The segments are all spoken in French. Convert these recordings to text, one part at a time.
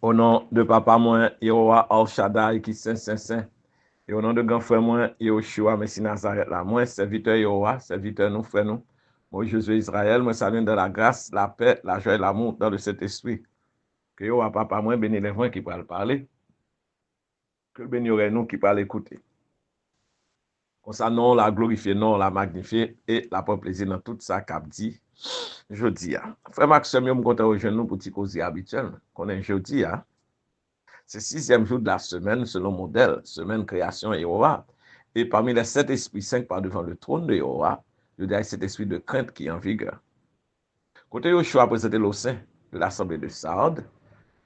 Au nom de papa moi, Yehowa Al Shaddai qui saint. Et au nom de grand frère moi, Yehoshua Messie Nazareth là. Moi, serviteur Yehowa, serviteur nous, frère nous. Moi, Jésus Israël, moi, ça vient de la grâce, la paix, la joie et l'amour dans le Saint-Esprit. Que Yehowa papa moi, béni les gens qui parlent parler. Que béni aurait nous qui parlent écouter. Comme ça, non, la glorifier, non, la magnifier et la prendre plaisir dans tout ça qu'a dit. Jeudi, frère Maxime, je me compte rejoindre nous pour petit causer habituel. Qu'on est jeudi, c'est le 6e jour de la semaine selon modèle, semaine création Yehowa. Et parmi les 7 esprits 5 par devant le trône de Yehowa, je dirais cet esprit de crainte qui est en vigueur. Côté Yoshua a présenté le sein de l'assemblée de Sardes,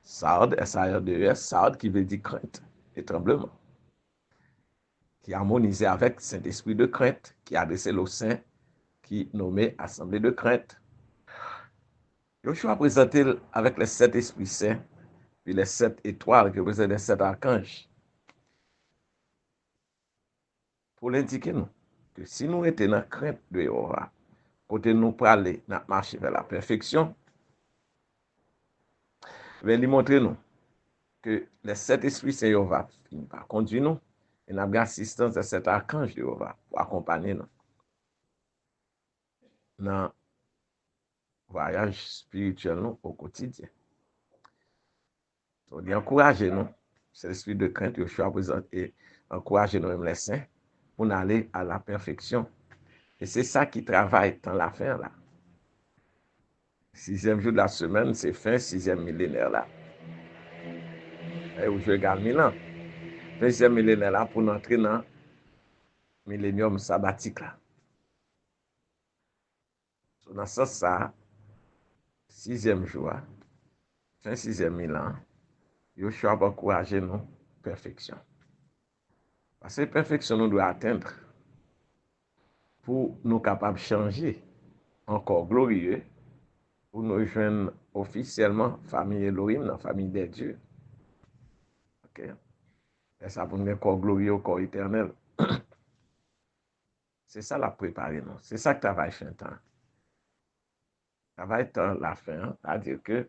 Sardes, S-A-R-D-E-S, Sardes qui veut dire crainte et tremblement, qui harmonisait avec Saint-Esprit de crainte, qui a adressé le sein, qui nommait assemblée de crainte. Yoshua a présenté avec les 7 esprits saints, puis les 7 étoiles qui représentent les 7 archanges, pour l'indiquer nous que si nous étions dans la crainte de Jéhovah, côté nous parler, nous marcher vers la perfection, il lui montrer nous que les 7 esprits de Jéhovah finissent par conduire nous et nous avons l'assistance de cet archange de Jéhovah pour accompagner nous dans le voyage spirituel nous au quotidien. Donc, il encourage nous, c'est l'esprit de crainte que je suis à présenter, encourager nous les saints pour aller à la perfection. Et c'est ça qui travaille dans la fin là. 6e jour de la semaine, c'est fin 6e millénaire là. Et où je regarde 1000 ans. 20e millénaire là pour entrer dans le millénium sabbatique là. Dans ce sens, ça, 6e jour, fin 6e millénaire, Yoshua va encourager nous perfection. Parce que perfection nous doit atteindre pour nous capables de changer encore glorieux pour nous rejoindre officiellement famille Elohim dans la famille des dieux. Ok? Et ça pour nous un corps glorieux, au corps éternel. C'est ça la préparer, non? C'est ça que travail fin temps. Travail temps la fin, c'est-à-dire que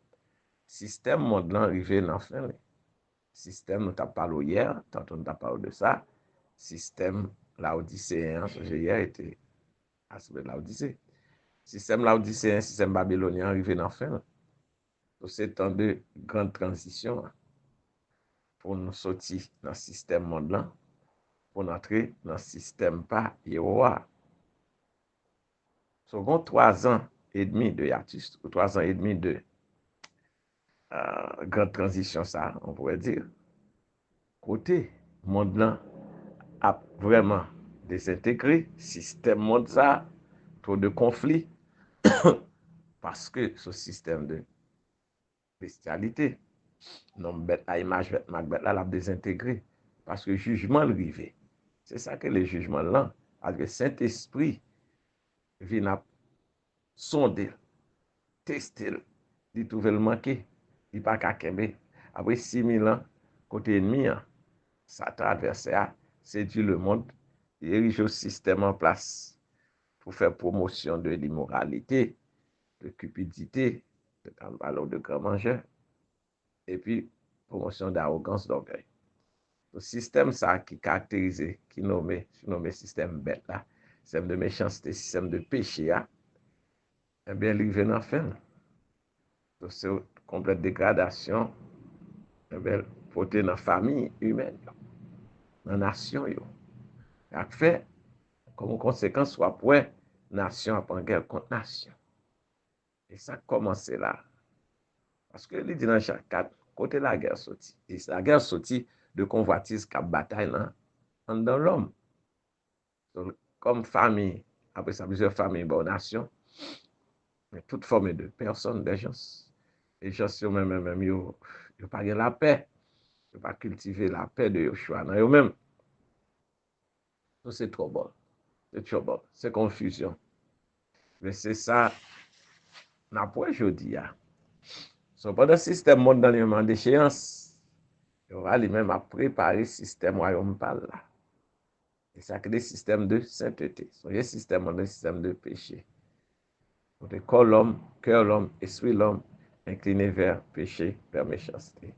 système monde là arrivé dans la fin. Système, nous t'avons parlé hier, tantôt nous t'avons parlé de ça. Système laodicéen, hier était à ce de Laodicée. Système laodicéen, système babylonien arrivé dans la fin. Donc, c'est temps de grande transition pour nous sortir dans le système monde là, pour entrer dans le système pas Yehowa. Second 3 ans et demi de hiatus, ou 3 ans et demi de grande transition, ça, on pourrait dire. Côté monde là a vraiment désintégré, système monde ça, trop de conflits, parce que ce système de bestialité, non bête à image bête Macbeth là l'a désintégré, parce que jugement arrivé. C'est ça que le jugement là, avec le Saint-Esprit vient sonder, tester, il trouve le manqué, il pas qu'à kembe. Après 6000 ans, côté ennemi, Satan adversaire, séduit le monde, il érige un système en place pour faire promotion de l'immoralité, de cupidité, de grande valeur de grand mangeur, et puis promotion d'arrogance, d'orgueil. Le système ça qui caractérise, qui nommé système bête là, système de méchanceté, système de péché, eh bien, il vient en fin. Donc, c'est une complète dégradation, eh bien, portée dans la famille humaine, dans la nation. Et fait, comme conséquence, soit pour nation après guerre contre nation. Et ça commence là. Parce que il dit dans chaque cadre, côté la guerre sortie. Et la guerre sortie de convoitise qui bataille dans l'homme. Donc, comme famille, après ça, plusieurs familles, bonne nation, mais toute forme de personnes, des gens. Les gens, même, ils n'ont pas la paix. Ils n'ont pas cultiver la paix de Yoshua dans eux-mêmes. Donc, c'est trop bon. C'est trop bon. C'est confusion. Mais c'est ça, n'a pas aujourd'hui. So, pendant le système monde dans les moments d'échéance, il va lui-même à préparer le système royaume par là. Et ça crée des systèmes de sainteté. So, il y a un système de péché. Donc, corps l'homme, cœur l'homme, esprit l'homme, incliné vers péché, vers méchanceté.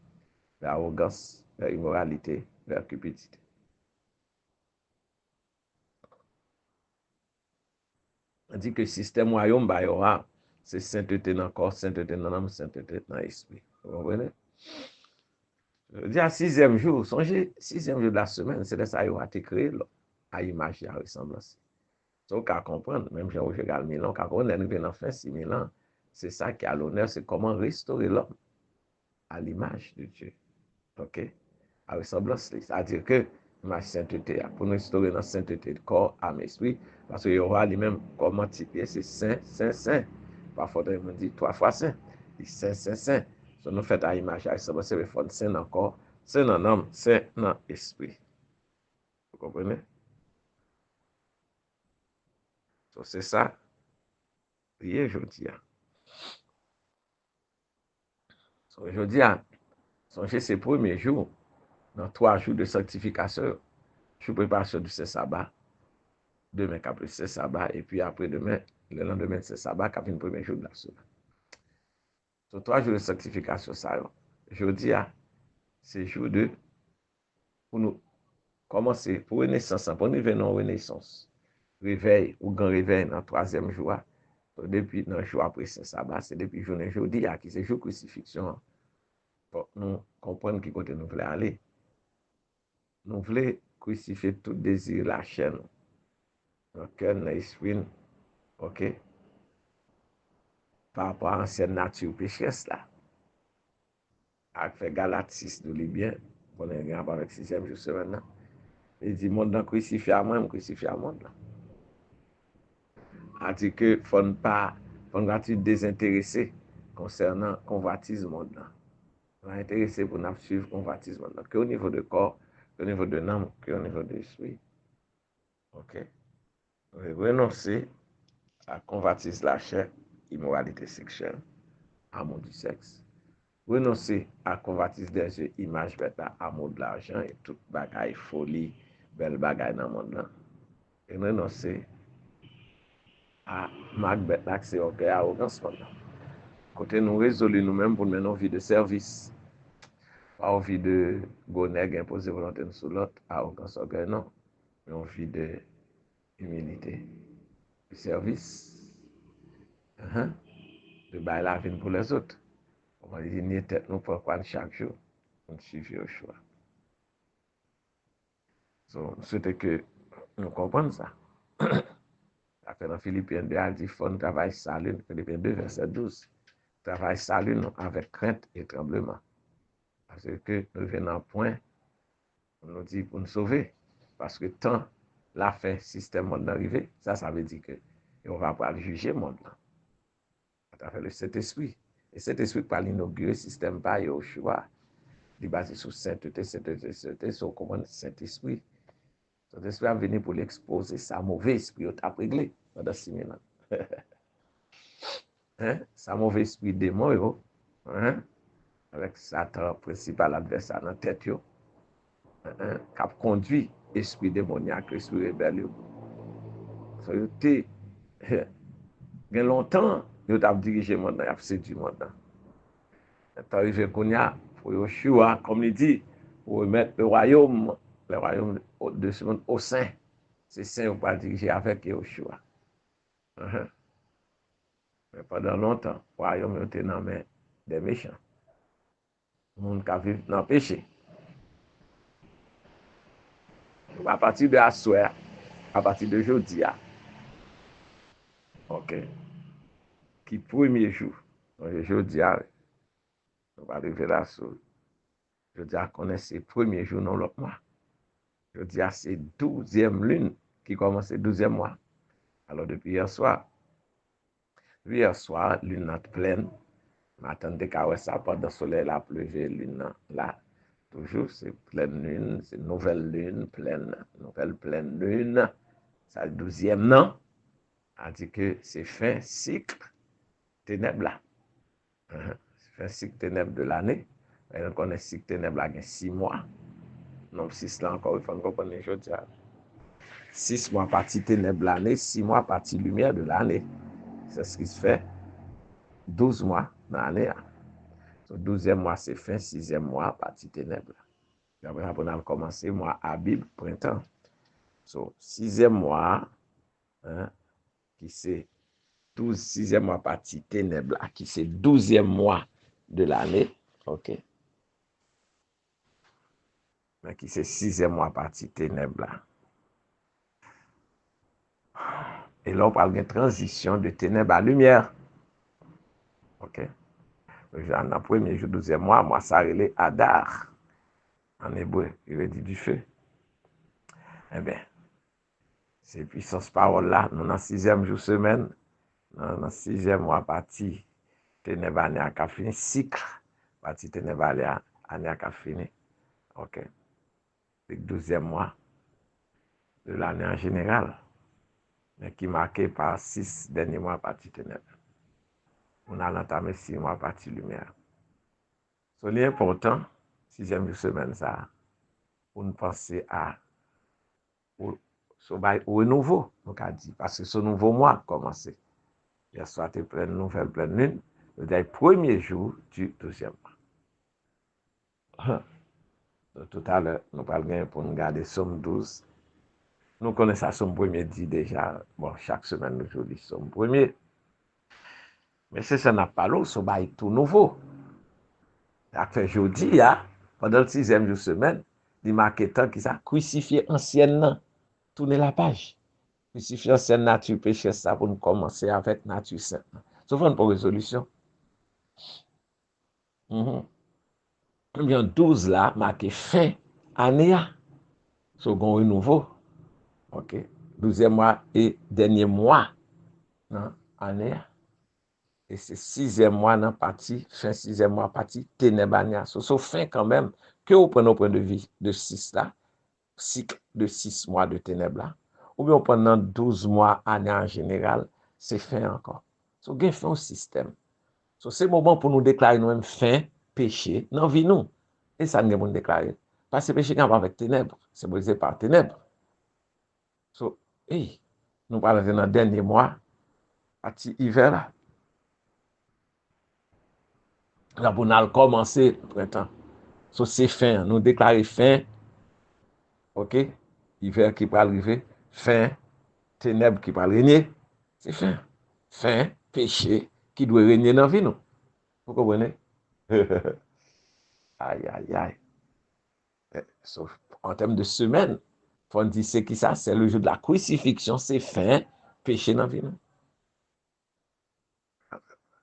vers arrogance, vers immoralité, vers cupidité. On dit que le système royaume, bah, il y aura, c'est sainteté dans le corps, sainteté dans l'âme, sainteté dans l'esprit. Vous comprenez? Je dis à sixième jour, songez, sixième jour de la semaine, c'est de ça qu'il aura été créé, là, à image et à ressemblance. Donc, qu'à comprendre, même Jean-Roger Galmilan, qu'à comprendre, nous venons faire 6 000 ans, c'est ça qui a l'honneur, c'est comment restaurer l'homme à l'image de Dieu. OK? À ressemblance, c'est-à-dire que l'image sainteté, pour nous restaurer notre sainteté de corps, âme, esprit, parce qu'il y aura lui-même comment typer, c'est saint, saint, saint. Parfois, on dit 3 fois saint. Il dit saint, saint, saint. So, nous faisons à l'image, à ressemblance, c'est saint dans le corps, saint dans l'âme, saint dans l'esprit. Vous comprenez? So, c'est ça, prier aujourd'hui. So, aujourd'hui, songez ces premiers jours, dans 3 jours de sanctification, je prépare du Saint-Sabbat. Demain, après c'est Sabbat, et puis après demain, le lendemain, c'est Sabbat, qui a le premier jour de la semaine. Sur 3 jours de sanctification, ça, jeudi, c'est jour de, pour nous commencer, pour renaissance, pour nous venir en renaissance. Réveil, ou grand réveil, dans le 3e jour, depuis dans le jour après c'est Sabbat, c'est depuis journée jeudi, qui c'est jour crucifixion, pour nous comprendre qui côté nous voulons aller. Nous voulons crucifier tout désir, la chaîne, dans le cœur, dans l'esprit, ok? Par rapport à l'ancienne nature pécheresse là. Avec fait Galate 6 de Libyen, on est rapport avec 6e jour semaine là. Il dit, monde dans crucifié à moi, je crucifie à monde là. A dit que faut ne pas désintéressé concernant convoitisme monde là. On est intéressé pour nous suivre convoitisme monde là. Que au niveau de corps, que au niveau de l'âme, que au niveau de l'esprit. OK? Renoncer à convoitisme la chair, immoralité sexuelle, amour du sexe. Renoncer à convoitise des yeux, image bête, amour de l'argent et toute bagaille, folie, belle bagaille dans le monde là. Et renoncer à mag bête là, c'est ok, arrogance là. Côté nous résolus nous-mêmes pour mener une vie de service. Pas une vie de gonègue imposer volonté sur l'autre, arrogance, orgueil, non. Mais une vie de humilité, de service, de bailler la vie pour les autres. On va dire, ni tête nous pour prendre chaque jour, on suit au choix. So, je souhaite que nous comprenions ça. Après, dans Philippiens 2, il dit, il faut nous travailler salut, Philippiens 2, verset 12. Travail salut avec crainte et tremblement. Parce que nous venons à un point, on nous dit pour nous sauver. Parce que tant la fin, système monde d'arriver, ça veut dire que on va pas juger le monde. À travers le Saint-Esprit. Et Saint-Esprit par l'inaugurer le système par au choix. Il est basé sur sainteté, sur comment Saint-Esprit. Saint-Esprit a venu pour l'exposer, sa mauvais esprit, il a réglé pendant 6 000 ans. Sa mauvais esprit démon, avec Satan, principal adversaire dans la tête, qui a conduit l'esprit démoniaque, l'esprit rebelle. Ça a été longtemps, il a dirigé le monde, il a séduit le monde. C'est arrivé qu'on a, pour Yoshua, comme il dit, pour remettre le royaume de ce monde au sein. C'est saint, on va diriger avec Yoshua. Mais pendant longtemps, le royaume était dans les mains des méchants. Le monde qui vit dans le péché. À partir de la soirée, à partir de jeudi, ok, qui premier jour, jeudi, on va arriver là sur jeudi, qu'on est le premier jour dans l'autre mois. Jeudi, c'est 12e lune qui commence le 12e mois. Alors depuis hier soir, lune pleine, m'attendais qu'à ça pendant le soleil la pleuvé, lune là. Toujours, c'est pleine lune, c'est nouvelle lune, pleine lune. C'est le 12e non. A dit que c'est fin cycle ténèbres là. C'est fin cycle ténèbres de l'année. Et on connaît cycle ténèbres là, il y a 6 mois. Non, 6 là encore, il faut comprendre les choses. 6 mois partie ténèbres de l'année, 6 mois partie lumière de l'année. C'est ce qui se fait 12 mois dans l'année. So, 12e mois, c'est fin, 6e mois, partie ténèbres. Après, on a commencé, mois Abib, printemps. So, 6e mois, hein, qui c'est 6e mois, partie ténèbres, qui c'est 12e mois de l'année, ok? Mais qui c'est 6e mois, partie ténèbres. Et là, on parle de transition de ténèbres à lumière. Ok? Dans le premier jour, 12e mois, moi, ça relève Adar. En hébreu, il dit du feu. Eh bien, c'est puissance parole là, nous dans 6e jour semaine, dans 6e mois, partie ténèbres année à fini, cycle, partie ténèbres année à fini. Ok? C'est le 12e mois de l'année en général, mais qui est marqué par 6 derniers mois partie ténèbres. On a entamé 6 mois partie lumière. C'est important, 6e jour semaine, ça, pour nous penser à au renouveau, donc a dit, parce que ce nouveau mois a commencé. Hier soir, tu pleine nouvelle, pleine lune, le premier jour du 12e mois. Tout à l'heure, nous parlons pour nous garder Somme 12. Nous connaissons Somme 1er dit déjà, bon, chaque semaine, nous disons Somme 1er. Mais c'est ça, n'a pas l'eau, ce bail tout nouveau. Après, jeudi, pendant le 6e jour semaine, il marque tant qui ça, crucifié ancienne, tourner la page. Crucifié ancienne nature péché, ça pour nous commencer avec nature sainte. Souvent pour résolution. Bien 12 là, marqué fin année, second renouveau. OK. 12e mois et dernier mois, non, année. Et c'est 6e mois dans partie, fin 6e mois partie, ténébania. So fin quand même, que vous prenez au point de vue de 6 là, cycle de 6 mois de ténèbres là, ou bien pendant 12 mois, année en général, c'est fin encore. So, il y a fin au système. So, c'est le moment pour nous déclarer nous-mêmes fin, péché, dans la vie nous. Et ça, nous devons déclarer. Parce que péché, quand avec ténèbres, c'est brisé par ténèbres. So, hey, nous parlons dans le dernier mois, partie hiver là. Là, pour nous commencer le printemps. So, c'est fin. Nous déclarer fin, ok? Hiver qui va arriver, fin, ténèbres qui va régner. C'est fin. Fin, péché qui doit régner dans la vie nous. Vous comprenez? Aïe, aïe, aïe. Sauf en termes de semaine, on dit c'est qui ça? C'est le jour de la crucifixion, c'est fin, péché dans la vie.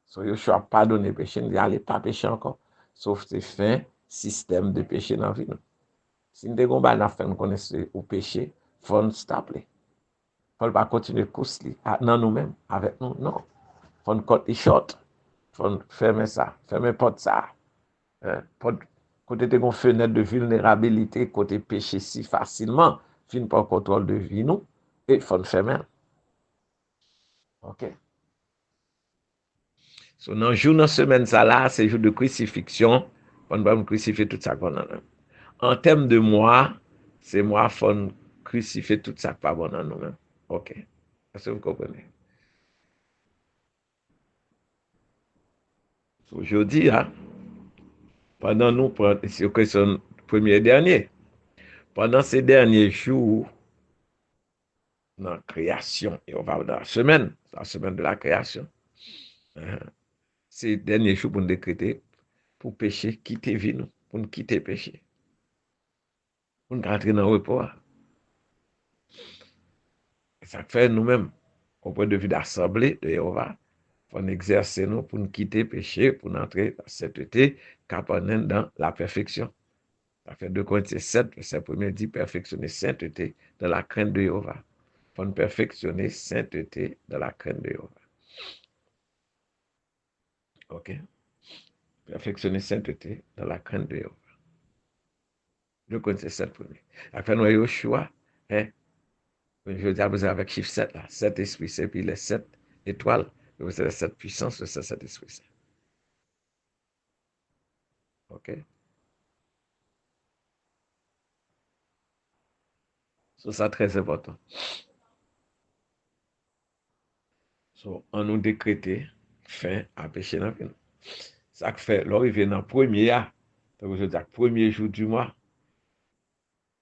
So, Yoshua pas pardonné péché, il n'allait pas pécher encore. Sauf c'est fin, système de péché dans la vie. Si nous avons pas fait nous connaissons au péché, il faut nous stopper. Il ne faut pas continuer de courser dans nous-mêmes, avec nous. Non. Il faut nous cut short. Il faut fermer ça, fermer porte ça. Côté de fenêtre de vulnérabilité, côté péché si facilement, fin pas contrôle de vie nous, et il faut le fermer. OK. So, dans le jour, dans la semaine, ça là, c'est le jour de crucifixion. On va crucifier tout ça qu'on a. En termes de moi, c'est moi, il faut crucifier tout ça pas bon dans nous-mêmes. OK. Est-ce que vous comprenez? Aujourd'hui, pendant nous, c'est question premier et dernier. Pendant ces derniers jours, dans la création, et on va dans la semaine de la création, ces derniers jours pour nous décréter, pour pécher, quitter vie, nous, pour nous quitter péché, pour nous rentrer dans le repos. Ça fait nous-mêmes, au point de vue d'assemblée de Jéhovah, pour exercer nous, pour nous quitter péché, pour nous entrer dans cette sainteté, capable dans la perfection. Ça fait 2 Corinthiens 7, verset 1 dit perfectionner sainteté dans la crainte de Jéhovah. Pour nous perfectionner sainteté dans la crainte de Jéhovah. OK? Perfectionner sainteté dans la crainte de Jéhovah. 2 Corinthiens 7, 1. Après, nous avons le choix. Hein? Je dis à vous avec chiffre 7, là. 7 esprits, c'est puis les 7 étoiles. Vous avez 7 puissances, c'est 7 esprits. OK? So, ça, très important. So, on nous décréter fin à péché dans la vie. Ça fait, l'arrivée dans le premier, donc je dis, premier jour du mois,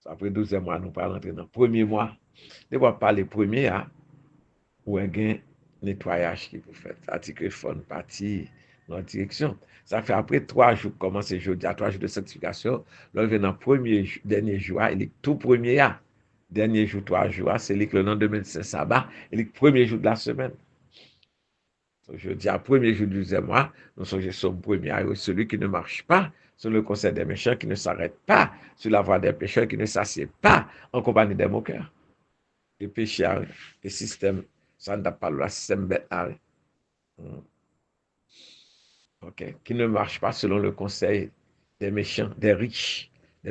après 12e mois, nous parlons rentrer dans le premier mois. Ne pas parler premier, ou un gain nettoyage qui vous fait. C'est-à-dire que faut partie dans la direction. Ça fait après 3 jours, commencer jeudi à 3 jours de sanctification, là, vient dans le dernier jour, il est tout premier, dernier jour, 3 jours, c'est le lendemain de ce sabbat, et le premier jour de la semaine. Donc, je dis à premier jour du 12e mois, nous sommes sur le premier, celui qui ne marche pas sur le conseil des méchants, qui ne s'arrête pas sur la voie des pécheurs, qui ne s'assied pas en compagnie des moqueurs. Les pécheurs, le système, ça ne pas le système bête. Okay. Qui ne marche pas selon le conseil des méchants, des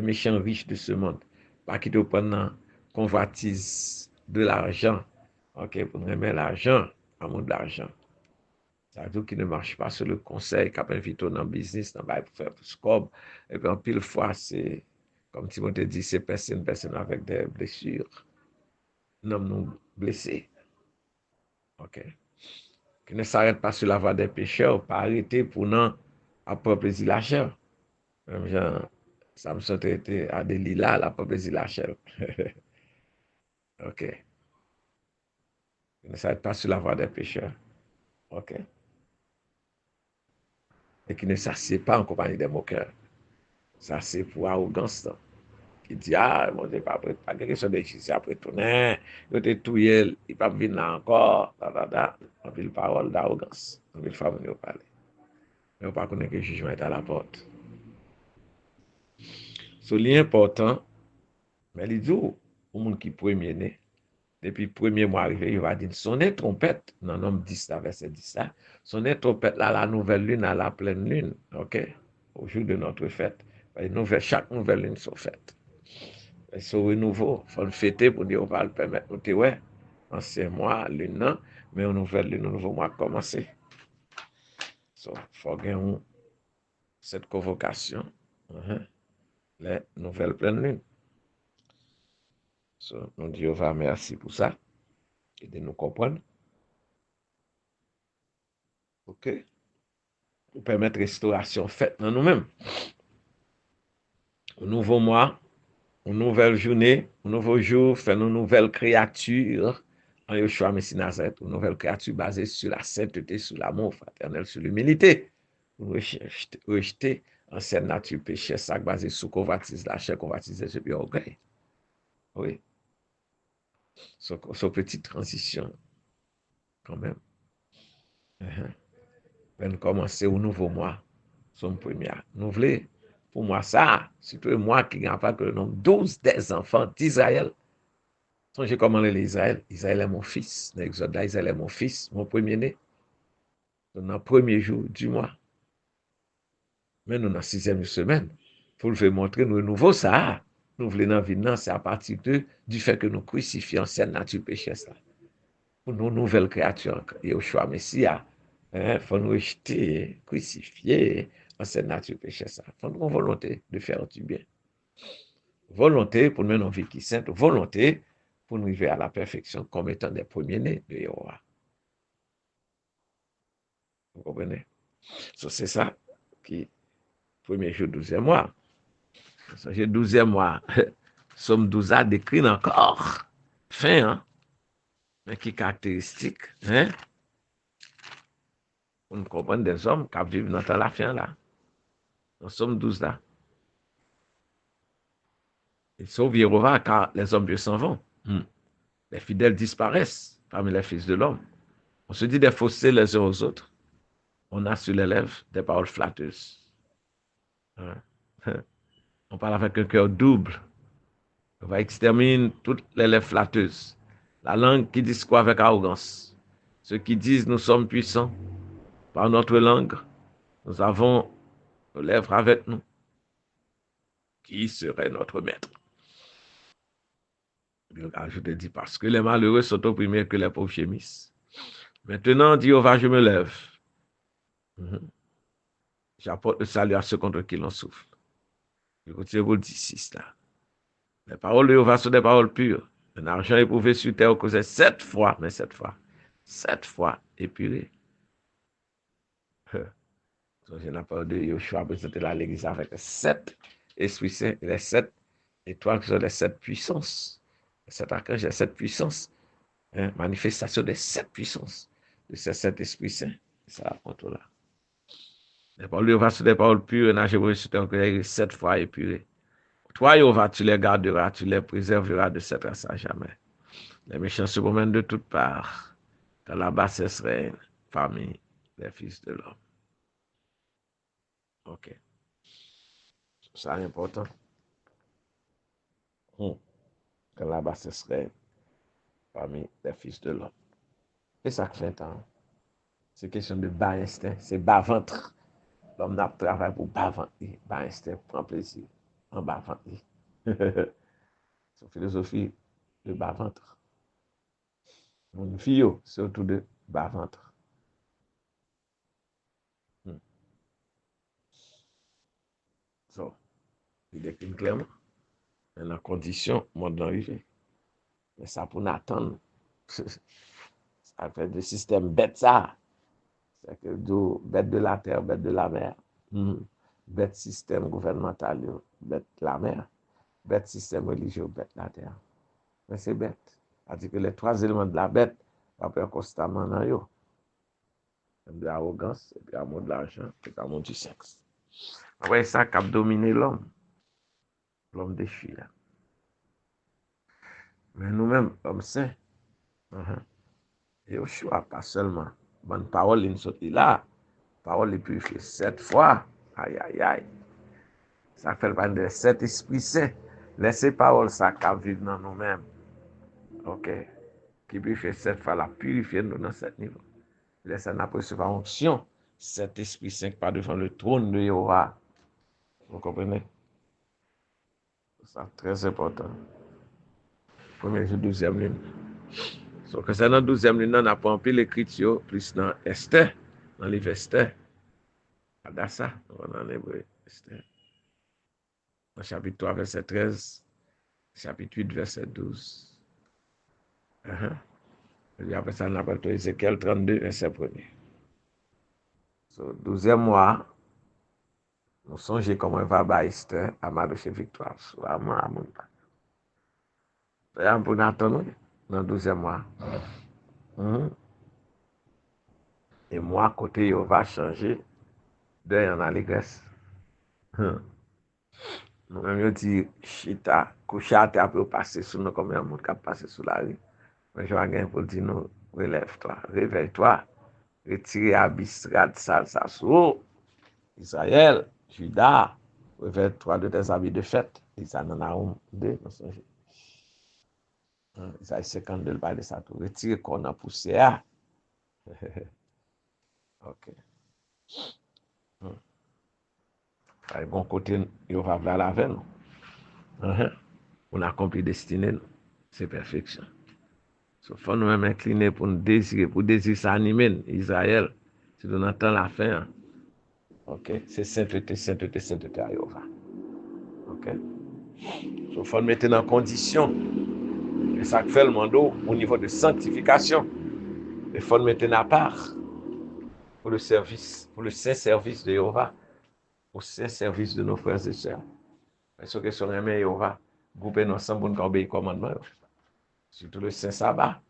méchants riches de ce monde. Pas qui te prennent convoitise de l'argent, ok, pour remettre l'argent, amour de l'argent. Ça veut dire qu'il ne marche pas sur le conseil, qui a invité dans le business, dans le pour faire scope. Et puis en pile fois, c'est, comme Timothée dit, c'est personne avec des blessures. Non, nous blessés. Ok. Qui ne s'arrête pas sur la voie des pécheurs, pas arrêter pour non après plaisir la chair. Même genre, Samson était à Delilah, la pas plaisir la chair. OK. Qui ne s'arrête pas sur la voie des pécheurs. OK. Et qui ne s'assied pas en compagnie des moqueurs. Ça, c'est pour arrogance. Non? Qui dit, ah, mon Dieu, pas quelque chose de ici après tout. Il était tout, il ne pas venir là encore. On veut une parole d'arrogance. On veut une femme nous parler. Mais on ne pas connaître que le jugement est à la porte. Ce lien important, mais il dit, au monde qui premier né, depuis le premier mois arrivé, il va dire, sonner trompette, dans Nombre 10, verset 10, là, sonner trompette là, la nouvelle lune, à la pleine lune, ok, au jour de notre fête. Chaque nouvelle lune sont faites. Et ce renouveau, il faut le fêter pour dire, on va le permettre, nous dire, ouais, ancien mois, lune, non, mais une nouvelle lune, un nouveau mois commencer. So, il faut gagner cette convocation, les nouvelles pleines lunes. So, nous disons, merci pour ça, et de nous comprendre. OK? Pour permettre restauration faite dans nous-mêmes. Un nouveau mois, une nouvelle journée, un nouveau jour, faire une nouvelle créature en Yeshua Messie Nazareth, une nouvelle créature basée sur la sainteté, sur l'amour fraternel, sur l'humilité. Rejeter ancienne nature péché, ça basé sur convoitise, la chair convoitise et orgueil. Oui. Son petite transition, quand même. On commencer au nouveau mois, son premier. Nous voulons, pour moi, ça, surtout moi qui n'ai pas que le nombre 12 des enfants d'Israël. Songez comment l'Israël. Israël est mon fils. Dans l'Exode, Israël est mon fils, mon premier-né. Dans le premier jour du mois. Mais nous, dans la 6e semaine, pour le faire montrer, nous, nouveau ça. Nous voulons dans la vie, c'est à partir du fait que nous crucifions cette nature pécheresse. Pour nos nouvelles créatures, Yeshua Messia, il faut nous rejeter, crucifier en cette nature pécheresse. Il faut nous volonté de faire du bien. Volonté pour nous mener une vie qui est sainte, volonté pour nous arriver à la perfection comme étant des premiers-nés de Yahweh. Vous comprenez? So, c'est ça qui premier jour, 12e mois. J'ai 12e mois. Somme 12 a décrit encore. Fin, hein? Mais qui caractéristique, hein? Pour nous comprendre des hommes qui vivent dans la fin là. Nous sommes 12 là. Ils sauvent Jéhovah car les hommes s'en vont. Les fidèles disparaissent parmi les fils de l'homme. On se dit des faussetés les uns aux autres. On a sur les lèvres des paroles flatteuses. On parle avec un cœur double. On va exterminer toutes les lèvres flatteuses. La langue qui discourt avec arrogance. Ceux qui disent nous sommes puissants par notre langue. Nous avons nos lèvres avec nous. Qui serait notre maître? Je te dis parce que les malheureux sont opprimés que les pauvres gémissent. Maintenant, dit Jéhovah, je me lève. J'apporte le salut à ceux contre qui l'on souffle. Je continue vous dire 6 là. Les paroles de Jéhovah sont des paroles pures. Un argent éprouvé sur terre causait 7 fois, mais 7 fois épuré. Je n'ai pas de Yoshua présenté là l'Église avec 7 esprits saints, les 7 étoiles qui sont les 7 puissances. Les 7 archanges, les 7 puissances. Hein, manifestation des 7 puissances de ces 7 esprits saints. Ça raconte là. Les paroles va sur des paroles pures, n'a jamais reçu ton cœur 7 fois épuré. Toi, Yehova, tu les garderas, tu les préserveras de cette race à jamais. Les méchants se promènent de toutes parts, quand la bassesse règne parmi les fils de l'homme. Ok. Ça c'est important. Quand la bassesse règne parmi les fils de l'homme. C'est ça que fait temps. C'est question de bas instinct, c'est bas ventre. L'homme n'a pas travaillé pour bas ventre. Bas instinct prend plaisir en bas ventre. C'est une philosophie de bas ventre. Mon fille, c'est autour de bas ventre. So, il décline clairement. Mais la condition, monde d'arriver. Mais ça pour nous attendre. Ça fait des systèmes bêtes, ça. C'est que bête de la terre, bête de la mer. Bête système gouvernemental, bête la mer. Bête système religieux, bête la terre. Mais c'est bête. C'est-à-dire que les 3 éléments de la bête, on peut constamment dans eux. De l'arrogance, et puis l'amour de l'argent, et puis l'amour du sexe. Après ça, qui a dominé l'homme. L'homme déchu. Mais nous-mêmes, hommes saints, et au choix, pas seulement. Bonne parole, il sorti là. Parole est purifiée 7 fois. Aïe, aïe, aïe. Ça fait le de 7 esprits saints. Laissez parole ça qui vivre dans nous-mêmes. OK. Qui purifie 7 fois la purifier nous dans 7 niveaux. Laissez nous recevoir onction. 7 esprits saints qui part devant le trône de Jéhovah. Vous comprenez? C'est très important. Premier jour, 12e lune. Donc, c'est dans 12e lune, on a pas un peu l'écriture, plus dans Esther, dans le livre Esther. Adassa, on en hébreu, Esther. Dans chapitre 3, verset 13, chapitre 8, verset 12. Et puis après ça, on appelle Ézéchiel 32, verset 1er. So, 12e mois, nous songeons comment il va à Esther, à Madoché Victoire, à mon pas. Et on peut attendre dans 12e mois. Et moi, côté, il va changer d'un en allégresse. Nous-mêmes, nous dit, chita, couchate, après passer sous nous, comme un monde qui a passé sous la rue. Mais je vais gagner pour dire, nous, relève-toi, réveille-toi, retire abyss, rad, sale, ça, sous Israël, Juda, réveille-toi de tes habits de fête. Isaïe en a 2, nous sommes. Isaïe 52, le bail de ça, tout. Retire qu'on a poussé à. Ok. Par bon côté, il va vers la veine. On accomplit destinée, c'est perfection. Il faut nous même incliner pour nous désirer, pour désirer s'animer, Israël. Si on entend la fin, ok, c'est sainteté, sainteté, sainteté à Jéhovah. Ok. Il faut nous mettre en condition. Et ça fait le monde au niveau de sanctification. Il faut nous mettre à part pour le service, pour le saint service de Jéhovah, au saint service de nos frères et sœurs. Parce que si on aime Jéhovah, grouper nous ensemble pour nous obéir au commandement. Surtout le saint sabbat.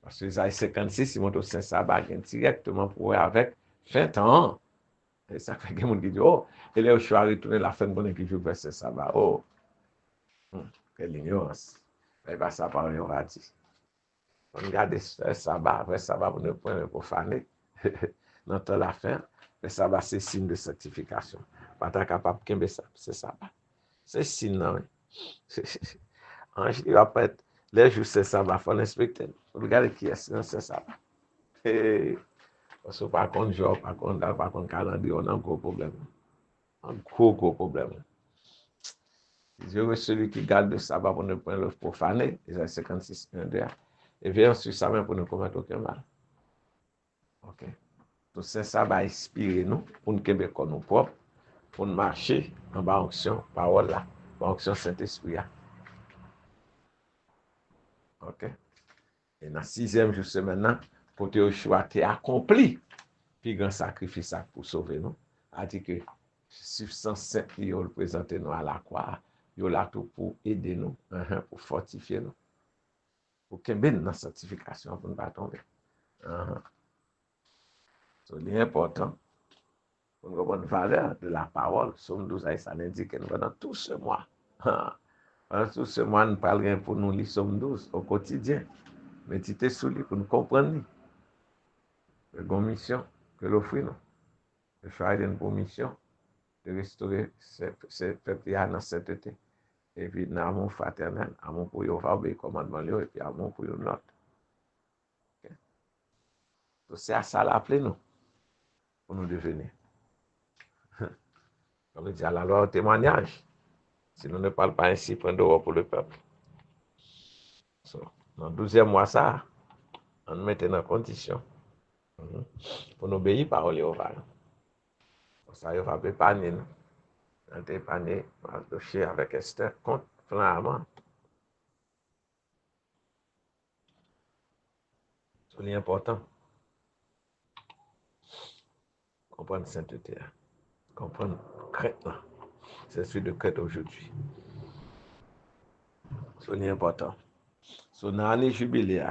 Parce que Isaïe 56, il montre au saint sabbat directement pour avec fin temps. Et ça fait que les gens disent, oh, et là, je suis retourné la fin de mon équipe vers saint sabbat. Oh, quelle ignorance. Mais pas ça par on va dire. On regarde le sabbat, après sabbat, pour ne pas profaner. Dans temps la fin, le sabbat, c'est signe de sanctification. Pas tant capable de ça, c'est sabbat. C'est signe, non. Ange, il va pas être, les jours, c'est sabbat, il faut l'inspecter. Regardez qui est, sinon c'est sabbat. Parce que par contre, jour, par contre, calendrier, on a un gros problème. Un gros problème. Dieu est celui qui garde le sabbat pour ne pas le profaner, Isaïe 56, 1, 2. Et vient sur sa main pour ne commettre aucun mal. Ok. Tout ça, ça va inspirer nous pour nous québécois nous propres, pour nous marcher en bas onction, parole là, en onction Saint-Esprit. Ok. Et dans le 6e jour, c'est maintenant, pour te choix, tu accompli, puis grand sacrifice pour sauver nous. a dit que substance sainte, il a présenté nous à la croix, il là tout pour aider nous, pour fortifier nous, pour qu'il y ait une sanctification pour ne pas tomber. C'est important pour nous comprendre la valeur de la parole. Somme 12, ça indique que pendant tout ce mois, pendant tout ce mois, nous parlerons pour nous lire Somme 12 au quotidien. Méditer sur lui pour nous comprendre. La mission que l'offre nous. Le choix d'une mission de restaurer ce peuple dans la sainteté. Et puis, dans l'amour fraternel, amour pour eux, obéir commandement, et puis amour pour nous autres. Okay? Donc, c'est à ça l'appeler nous, pour nous devenir. Comme il dit à la loi au témoignage. Si nous ne parlons pas ainsi, point d'or pour le peuple. So, dans le 12e mois, ça, on nous mettait dans condition pour nous obéir par les ovales. Pour ça, il va épargner nous. On a épargné le dossier avec Esther contre Haman. C'est important. Comprendre sainteté, comprendre crainte. C'est celui de crainte aujourd'hui. C'est important. So, dans l'année jubilé,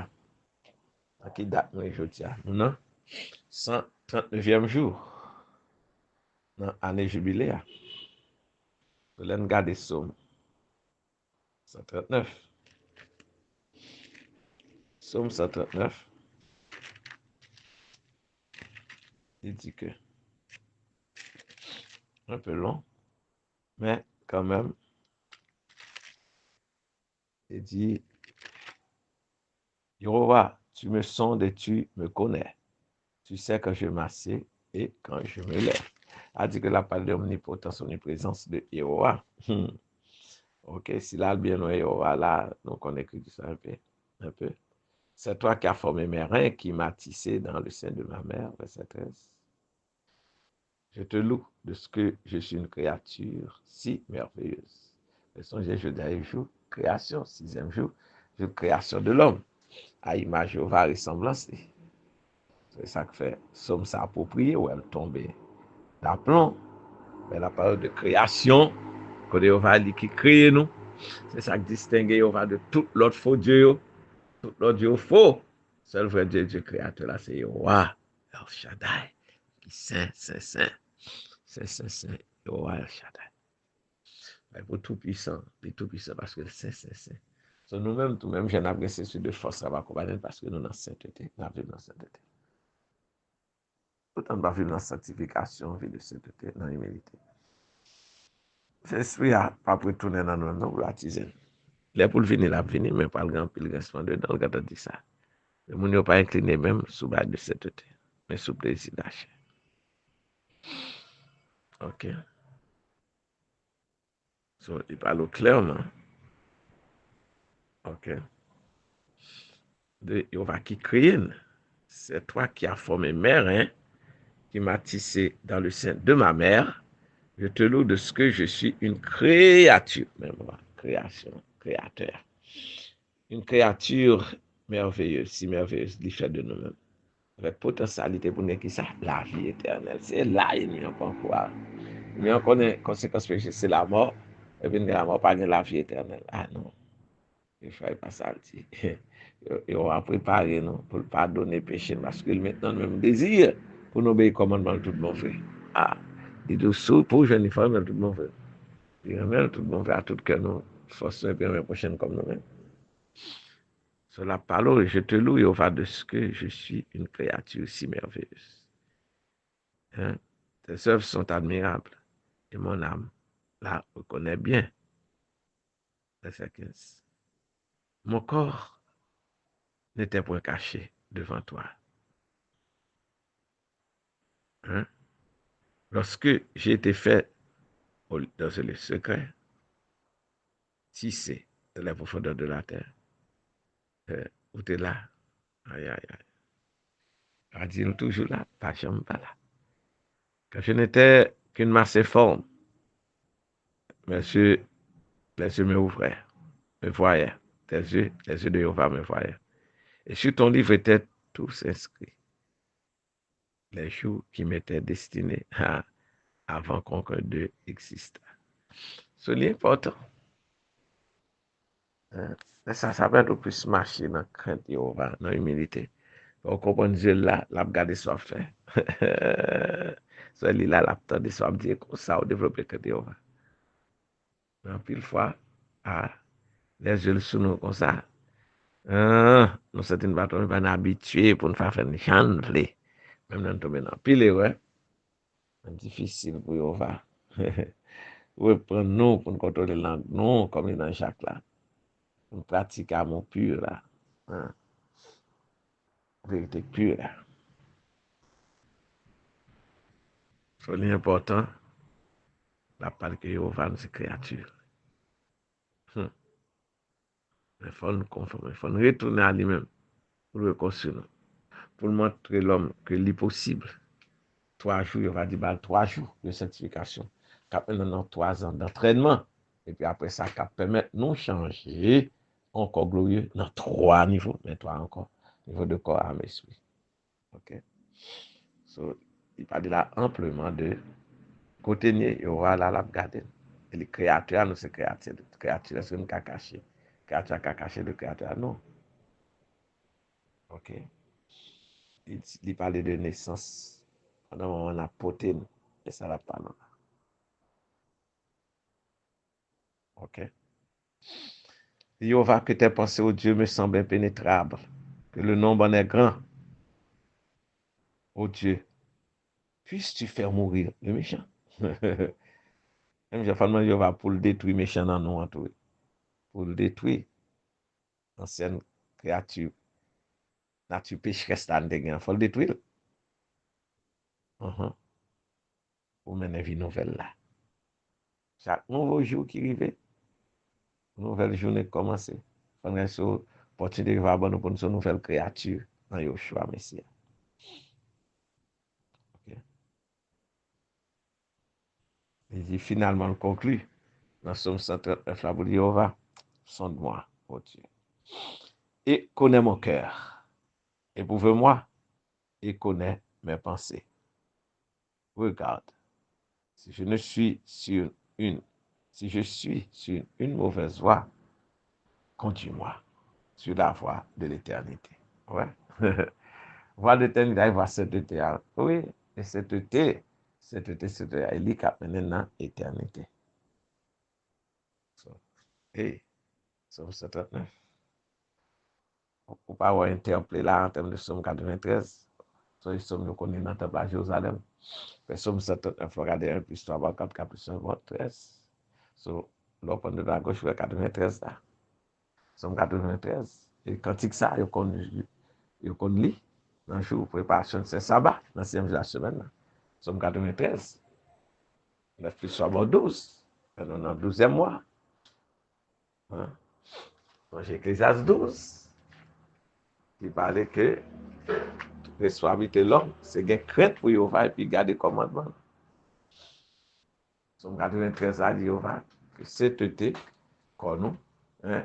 qui date nous aujourd'hui, nous avons 139e jour. Dans l'année jubilé, nous allons regarder Somme 139. Somme 139. Il dit que un peu long, mais quand même, il dit, Jéhovah, tu me sondes et tu me connais. Tu sais quand je m'assieds et quand je me lève. A dit que la parole de omnipotence, omniprésence de Jéhovah. Ok, si là, bien nous, Jéhovah, là, donc on écrit ça un peu. C'est toi qui as formé mes reins, qui m'as tissé dans le sein de ma mère, verset 13. Je te loue de ce que je suis une créature si merveilleuse. Le songe, je dirais, jour, création, 6e jour, jour, création de l'homme, à image, Jéhovah, ressemblance. C'est ça que fait, somme s'approprier ou elle tombe d'aplomb. Mais la parole de création, que Jéhovah dit qui crée nous, c'est ça qui distingue Jéhovah de tout l'autre faux Dieu, tout l'autre Dieu faux. Seul vrai Dieu, Dieu créateur, là, c'est Jéhovah, El Shaddai, qui saint, Jéhovah El Shaddai. Pour tout puissant, parce que c'est saint. So, nous-mêmes, tout-même, j'en ai apprécié sur de force, ça va combattre parce que nous, dans sainteté, nous vivons dans sainteté. Autant de vivre dans sanctification, vie de sainteté, dans l'humilité. L'esprit n'a pas pu tourner dans nous, non, pour attiser. Les pour venir, la venir, mais pas le grand pile restant dedans, quand on dit ça. Le monde n'a pas incliné même sous base de sainteté, mais sous plaisir d'achat. Ok. So, il parle clairement. Ok. De Jéhovah qui crée, c'est toi qui as formé mère, hein, qui m'a tissé dans le sein de ma mère. Je te loue de ce que je suis une créature, même création, créateur. Une créature merveilleuse, si merveilleuse, l'effet de nous-mêmes. Avec potentialité pour nous qui ça, la vie éternelle. C'est là, il n'y a pas quoi. Mais on connaît conséquence péché, c'est la mort. Et puis la mort, pas la vie éternelle. Ah non, il ne faut pas ça. Et on va préparer nous pour ne pas donner péché parce que maintenant, même désir pour nous obéir commandement tout bon fait. Ah, il dit tout pour jeune femme, tout bon fait. Il remet tout bon fait à tout que nous forçons et puis la prochaine comme nous-mêmes. Sur la parole, je te loue, Jéhovah, de ce que je suis une créature si merveilleuse. Hein? Tes œuvres sont admirables et mon âme la reconnaît bien. Verset 15. Mon corps n'était point caché devant toi. Hein? Lorsque j'ai été fait dans le secret, tissé dans la profondeur de la terre, où tu es là, aïe, aïe, aïe. Radio toujours là, pas jamais pas là. Quand je n'étais qu'une masse informe, mes yeux me ouvraient, me voyaient. Les yeux de Jéhovah me voyaient. Et sur ton livre étaient tous inscrits les jours qui m'étaient destinés avant qu'aucun d'eux existe. C'est important. Ça va être plus marcher dans la crainte, dans l'humilité. On comprend Dieu là, l'a regardé ce fait. Soit il là, l'a attendé soit dire comme ça, on développe que Dieu va. Mais pile fois, les yeux sur nous comme ça. Nous sommes une bâton, nous habitués pour nous faire une chanter. Même dans tomber dans pile, ouais. C'est difficile pour nous va. Oui, prendre nous pour nous contrôler la langue, nous, comme dans Jacques là. Une pratique à mon pur là. Vérité pure là. C'est important, la part que vous va nous créature. Il faut nous conformer, il faut nous retourner à lui-même pour le construire, pour montrer l'homme que c'est possible. 3 jours, il va dire 3 jours de sanctification. Cap maintenant 3 ans d'entraînement. Et puis après ça, cap permettre nous changer encore glorieux dans 3 niveaux, mais 3 encore. Niveau de corps, âme, esprit. OK? So, il parle là amplement de côté, il y aura là la garder. Et les créatures, nous, c'est créatures. Créatures, c'est une caché. Créature a caché de créature, non. OK? Il parlait de naissance. Pendant on a poté, et ça la parle. OK? Jéhovah, que tes pensées, ô Dieu, me semblent impénétrables, que le nombre en est grand. Ô Dieu, puisses-tu faire mourir le méchant? Même j'ai fait Jéhovah pour le détruire, méchant dans nous, pour le détruire. Ancienne créature, nature pécheresse, il faut le détruire. Pour mener vie nouvelle là. Chaque nouveau jour qui arrive, nouvelle journée commence. On a une opportunité de voir pour une nouvelle créature dans Yoshua Messia. Okay. Il dit finalement, on conclut dans Somme 139, la boule de Jéhovah, sonde-moi, ô Dieu, et connais mon cœur. Éprouve-moi et connais mes pensées. Regarde, si je suis sur une mauvaise voie, conduis-moi sur la voie de l'éternité. Ouais. Voie de l'éternité, voie sainteté. Oui, et sainteté, c'est elle qui a mené dans l'éternité. Et, Somme 139. Ou pas avoir interpellé là en termes de Somme 93. So, Somme nous connaît dans le temple à Jérusalem. Mais Somme 139, regardez 1 plus 3, 4 plus 1, 13. So, l'open de la gauche, 93 là. Somme 93. Et quand ça, il qu'on lit dans le jour de préparation, c'est sabbat, dans la 6e de la semaine. Somme 93. 9 plus 3, 12. Dans le 12e mois. Hein? Donc, j'ai Ecclésiaste 12. Il parlait que responsabilité l'homme, c'est une crainte pour Jéhovah et puis garder commandement. Somme 93 à Jéhovah, que sainteté, qu'on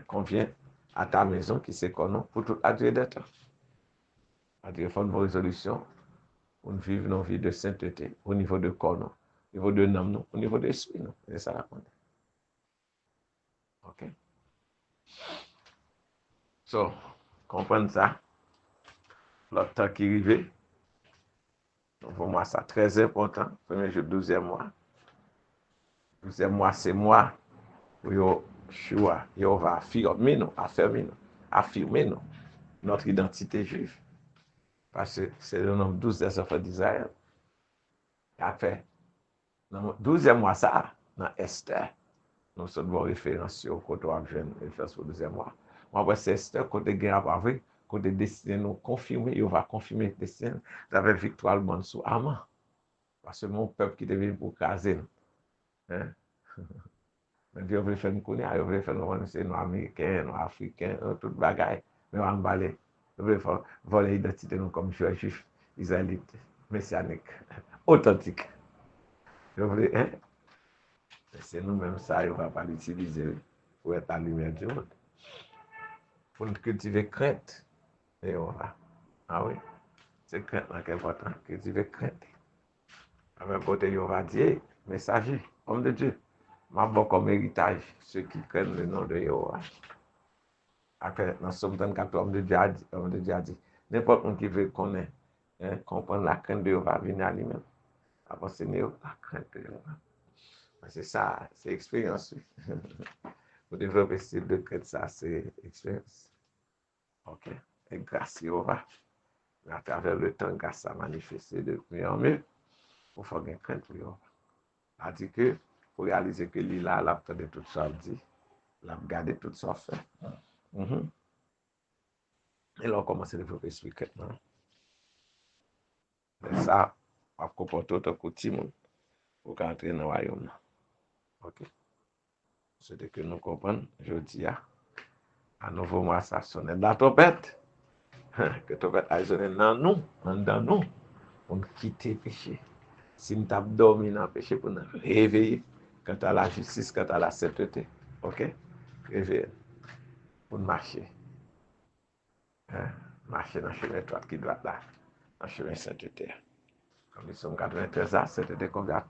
convient à ta maison qui c'est qu'on pour toute la durée des temps. C'est-à-dire, il faut une résolution pour vivre une vie de sainteté au niveau de corps, au niveau de l'âme, au niveau de l'esprit. C'est ça la compte. OK? So, comprendre ça, le temps qui arrive, pour moi, c'est très important. Premier jour, 12e mois. 12e mois, c'est moi où il va affirmer notre identité juive. Parce que c'est le nombre 12 des enfants d'Israël. Et après, dans le 12e mois, ça, dans Esther, nous sommes référence au côté où je référence au 12e mois. Après, c'est Esther, côté guerre après, côté destiné, nous confirmer, il va confirmer destiné, avec victoire le monde sous Haman. Parce que mon peuple qui devait pour caser. Hein? Mais Dieu veut faire nous connaître, il veut faire nous connaître, nous Américains, nous Africains, tout bagaille. Mais on va aller, il veut faire voler l'identité nous comme juif, israélite, messianique, authentique. Je voulais, hein? C'est nous-mêmes ça, il ne va pas l'utiliser pour être la lumière du monde. Pour nous cultiver crainte. Et voilà. Ah oui, c'est crainte qui est important, cultiver crainte. À même côté, il va dire, messager, homme de Dieu. M'a bon comme héritage ceux qui craignent le nom de Yahweh. Après, dans Somme 34, homme de Dieu a dit, n'importe qui veut connaître, comprendre la crainte de Yahweh, venir à lui-même. Après, c'est la crainte de Yahweh. C'est ça, c'est expérience. Pour développer ce style de crainte, ça, c'est expérience. OK. Et grâce à Yahweh, à travers le temps, grâce à manifester de mieux en mieux, pour faire une crainte pour Yahweh. C'est-à-dire que, pour réaliser que l'île a entendu tout ça dit, il a regardé tout ça fait. Et là, on commence à développer ce week-end. Et ça, on va comporter autant que tout le monde pour entrer dans le royaume. OK? C'est que nous comprenons, je dis, à nouveau, moi, ça sonne de la trompette. Que la trompette a sonné dans nous, pour nous quitter le péché. Si nous avons dormi dans le péché, pour nous réveiller quant à la justice, quant à la sainteté. OK? Réveiller pour nous marcher. Marcher dans le chemin étroit qui doit là, dans le chemin sainteté. Comme nous sommes 93 ans, sainteté combien?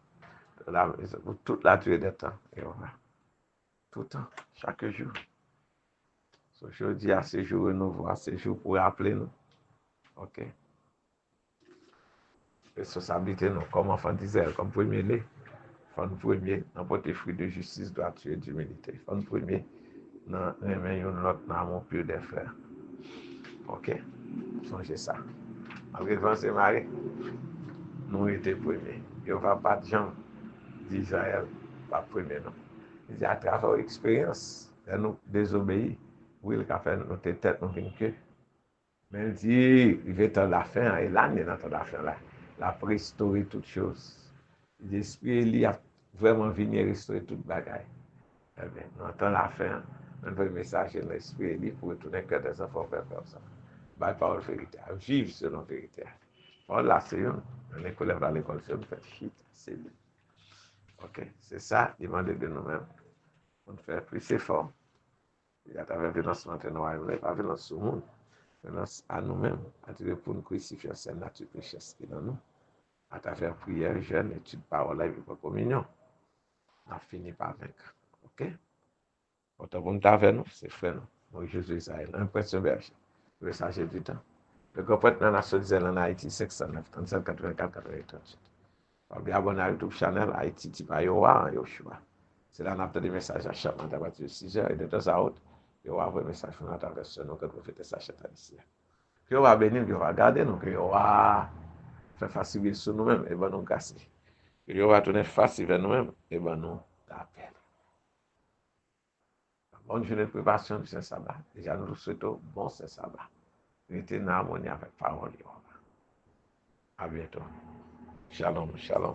Toute la durée des temps. Et on va. Tout le temps, chaque jour. Aujourd'hui, à ce jour renouveau, à ce jour pour rappeler nous. OK? Responsabilité, nous, comme enfant d'Israël, comme premier-né. Faut nous premier, n'importe fruit de justice, droiture et d'humilité. Faut nous premier, dans les l'autre, dans mon pur des frères. OK? Songez ça. Malgré que c'est marié, nous étions premiers. Il n'y a pas de gens d'Israël, pas premier, non. Il dit à travers l'expérience, nous désobéir, oui, il a fait notre tête, nous vainqueurs. Mais il dit, il veut dans la fin, et là, il est dans la fin, là. La préhistorie, toutes choses. L'esprit, il a vraiment venu restaurer toute bagaille. Eh bien, nous entendons la fin, on veut le message de l'esprit, il pour retourner que des enfants faire comme ça. Par parole vérité, vivre selon vérité. Parole là, c'est une, on est collègue à l'école, c'est une fait shit, c'est lui. OK, c'est ça, demander de nous-mêmes. On fait plus effort. Il y a ta violence maintenant, il n'y a pas violence sur le monde. Violence à nous-mêmes, à dire pour nous crucifier cette nature pécheresse qui est dans nous. À travers prière, jeûne, étude, parole, et vivre communion. On a fini par vaincre. OK? Autant pour nous avec nous, c'est frère nous. Moi, Jésus Israël, impression berger. Le messager du temps. Le grand prêtre dans la nation d'Israël en Haïti, 509, 37, 84, 88. Vous bien abonné à YouTube channel Haïti, Tipa Yowa, Yoshua. C'est là qu'on a des messages à chaque matin à partir de 6 heures et de temps à autre. Yowa envoie un message pour notre version, nous, quand vous faites ça chez ici. Que Yowa bénir, Yowa garder nous, que Yowa fait facile sur nous-mêmes, et ben nous casser. Que Yowa tourner facile vers nous-mêmes, et ben nous appelle. Bonne journée de préparation du Saint-Sabbat. Déjà, nous vous souhaitons bon Saint-Sabbat. Restez en harmonie avec parole. À bientôt. Shalom, shalom.